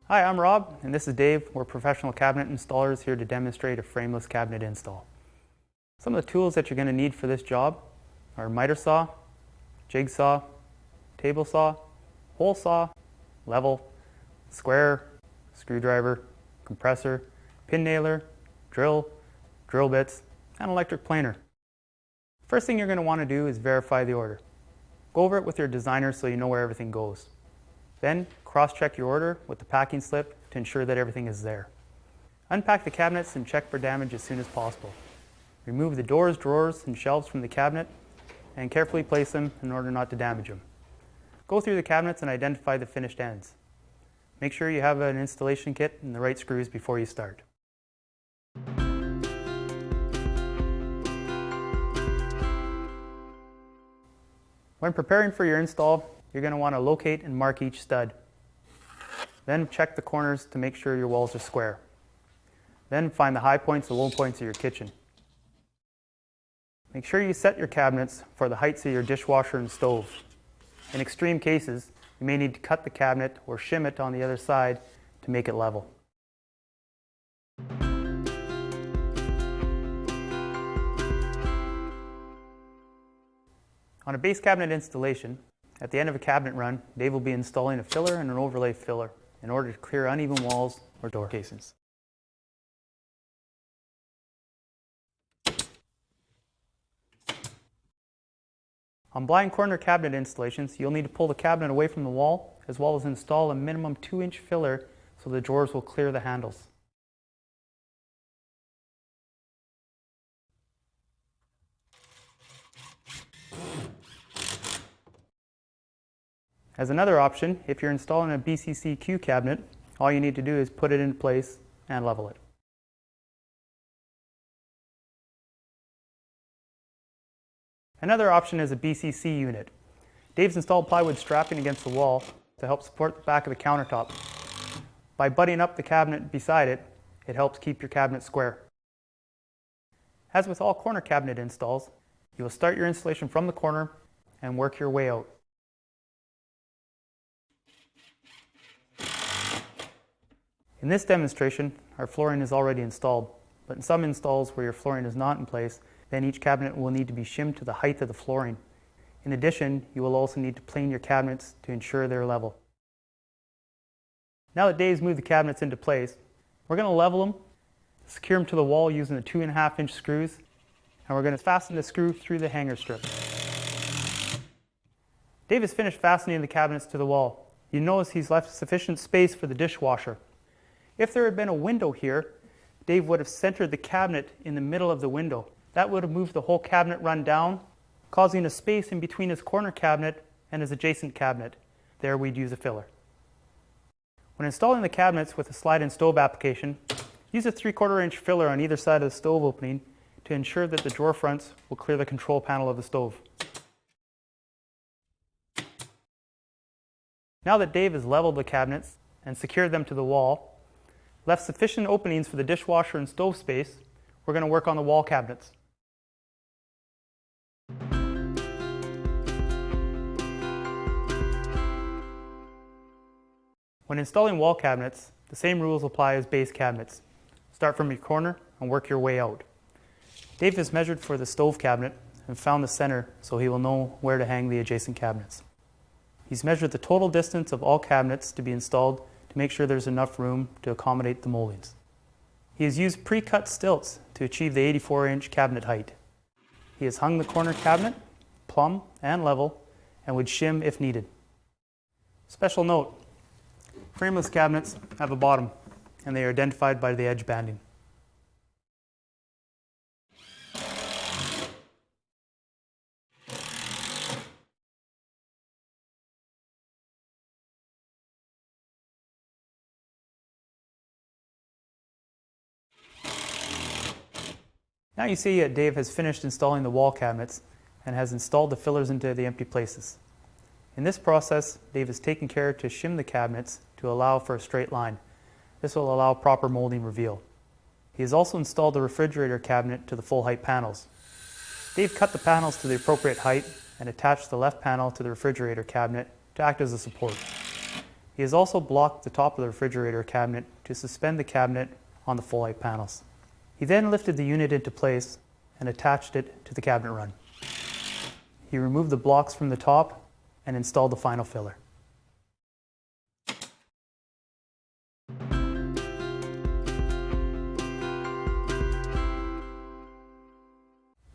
Hi, I'm Rob, and this is Dave. We're professional cabinet installers here to demonstrate a frameless cabinet install. Some of the tools that you're going to need for this job are miter saw, jigsaw, table saw, hole saw, level, square, screwdriver, compressor, pin nailer, drill, drill bits, and electric planer. First thing you're going to want to do is verify the order. Go over it with your designer so you know where everything goes. Then cross-check your order with the packing slip to ensure that everything is there. Unpack the cabinets and check for damage as soon as possible. Remove the doors, drawers, and shelves from the cabinet and carefully place them in order not to damage them. Go through the cabinets and identify the finished ends. Make sure you have an installation kit and the right screws before you start. When preparing for your install, you're going to want to locate and mark each stud. Then check the corners to make sure your walls are square. Then find the high points and low points of your kitchen. Make sure you set your cabinets for the heights of your dishwasher and stove. In extreme cases, you may need to cut the cabinet or shim it on the other side to make it level. On a base cabinet installation, at the end of a cabinet run, Dave will be installing a filler and an overlay filler in order to clear uneven walls or door casings. On blind corner cabinet installations, you'll need to pull the cabinet away from the wall as well as install a minimum 2-inch filler so the drawers will clear the handles. As another option, if you're installing a BCCQ cabinet, all you need to do is put it into place and level it. Another option is a BCC unit. Dave's installed plywood strapping against the wall to help support the back of the countertop. By butting up the cabinet beside it, it helps keep your cabinet square. As with all corner cabinet installs, you will start your installation from the corner and work your way out. In this demonstration, our flooring is already installed, but in some installs where your flooring is not in place, then each cabinet will need to be shimmed to the height of the flooring. In addition, you will also need to plane your cabinets to ensure they're level. Now that Dave's moved the cabinets into place, we're going to level them, secure them to the wall using the 2.5-inch screws, and we're going to fasten the screw through the hanger strip. Dave has finished fastening the cabinets to the wall. You notice he's left sufficient space for the dishwasher. If there had been a window here, Dave would have centered the cabinet in the middle of the window. That would have moved the whole cabinet run down, causing a space in between his corner cabinet and his adjacent cabinet. There we'd use a filler. When installing the cabinets with a slide-in stove application, use a 3/4-inch filler on either side of the stove opening to ensure that the drawer fronts will clear the control panel of the stove. Now that Dave has leveled the cabinets and secured them to the wall, left sufficient openings for the dishwasher and stove space, we're going to work on the wall cabinets. When installing wall cabinets, the same rules apply as base cabinets. Start from your corner and work your way out. Dave has measured for the stove cabinet and found the center so he will know where to hang the adjacent cabinets. He's measured the total distance of all cabinets to be installed to make sure there's enough room to accommodate the moldings. He has used pre-cut stilts to achieve the 84-inch cabinet height. He has hung the corner cabinet, plumb and level, and would shim if needed. Special note, frameless cabinets have a bottom, and they are identified by the edge banding. Now you see that Dave has finished installing the wall cabinets and has installed the fillers into the empty places. In this process, Dave has taken care to shim the cabinets to allow for a straight line. This will allow proper molding reveal. He has also installed the refrigerator cabinet to the full height panels. Dave cut the panels to the appropriate height and attached the left panel to the refrigerator cabinet to act as a support. He has also blocked the top of the refrigerator cabinet to suspend the cabinet on the full height panels. He then lifted the unit into place and attached it to the cabinet run. He removed the blocks from the top and installed the final filler.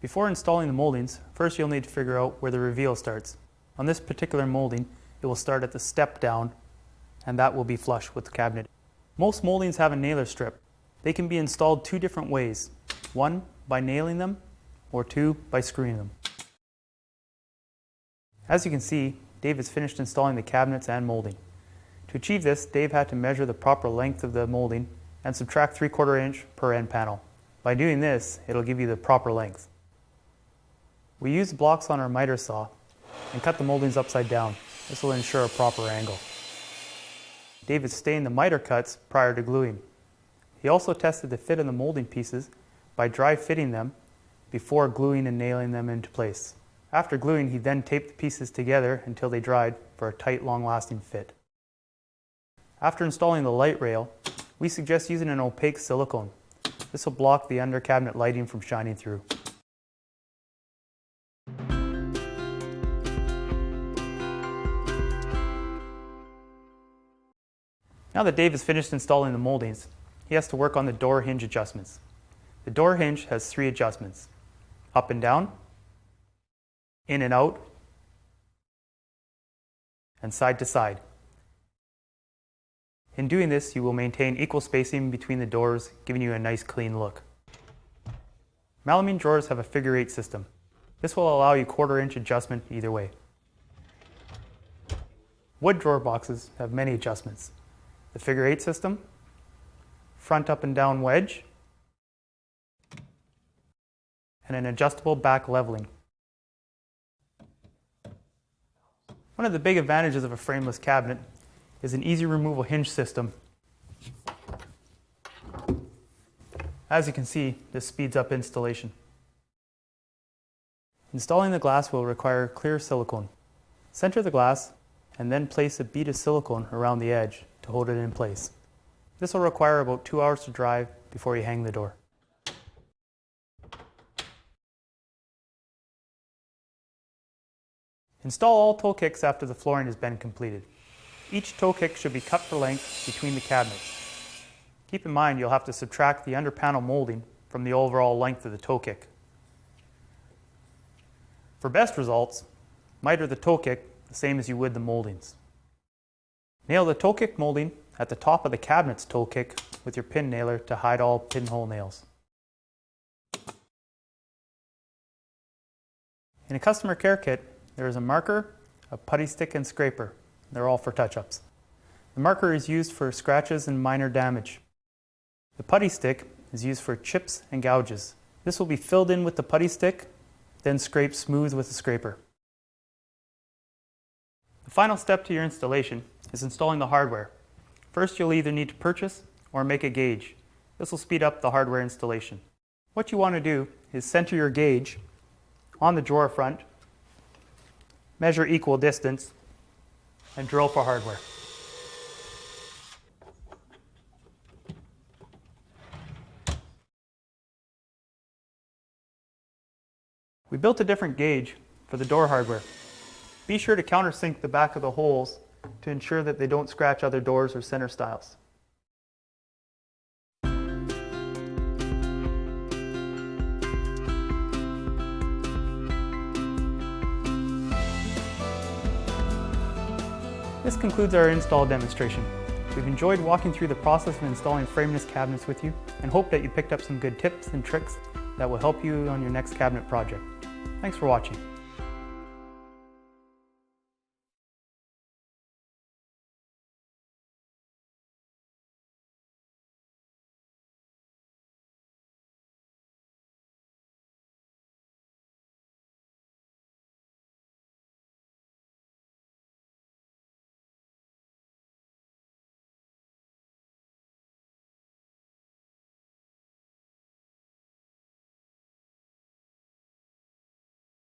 Before installing the moldings, first you'll need to figure out where the reveal starts. On this particular molding, it will start at the step down, and that will be flush with the cabinet. Most moldings have a nailer strip. They can be installed two different ways. One, by nailing them, or two, by screwing them. As you can see, Dave has finished installing the cabinets and molding. To achieve this, Dave had to measure the proper length of the molding and subtract 3/4 inch per end panel. By doing this, it'll give you the proper length. We used blocks on our miter saw and cut the moldings upside down. This will ensure a proper angle. Dave has stained the miter cuts prior to gluing. He also tested the fit of the molding pieces by dry fitting them before gluing and nailing them into place. After gluing, he then taped the pieces together until they dried for a tight, long-lasting fit. After installing the light rail, we suggest using an opaque silicone. This will block the under cabinet lighting from shining through. Now that Dave has finished installing the moldings, he has to work on the door hinge adjustments. The door hinge has 3 adjustments: up and down, in and out, and side to side. In doing this, you will maintain equal spacing between the doors, giving you a nice clean look. Melamine drawers have a figure 8 system. This will allow you 1/4 inch adjustment either way. Wood drawer boxes have many adjustments: the figure 8 system, front up and down wedge, and an adjustable back leveling. One of the big advantages of a frameless cabinet is an easy removal hinge system. As you can see, this speeds up installation. Installing the glass will require clear silicone. Center the glass and then place a bead of silicone around the edge to hold it in place. This will require about 2 hours to dry before you hang the door. Install all toe kicks after the flooring has been completed. Each toe kick should be cut for length between the cabinets. Keep in mind you'll have to subtract the under panel molding from the overall length of the toe kick. For best results, miter the toe kick the same as you would the moldings. Nail the toe kick molding at the top of the cabinet's toe kick with your pin nailer to hide all pinhole nails. In a customer care kit, there is a marker, a putty stick, and scraper. They're all for touch-ups. The marker is used for scratches and minor damage. The putty stick is used for chips and gouges. This will be filled in with the putty stick, then scraped smooth with a scraper. The final step to your installation is installing the hardware. First, you'll either need to purchase or make a gauge. This will speed up the hardware installation. What you want to do is center your gauge on the drawer front, measure equal distance, and drill for hardware. We built a different gauge for the door hardware. Be sure to countersink the back of the holes to ensure that they don't scratch other doors or center stiles. This concludes our install demonstration. We've enjoyed walking through the process of installing frameless cabinets with you and hope that you picked up some good tips and tricks that will help you on your next cabinet project. Thanks for watching.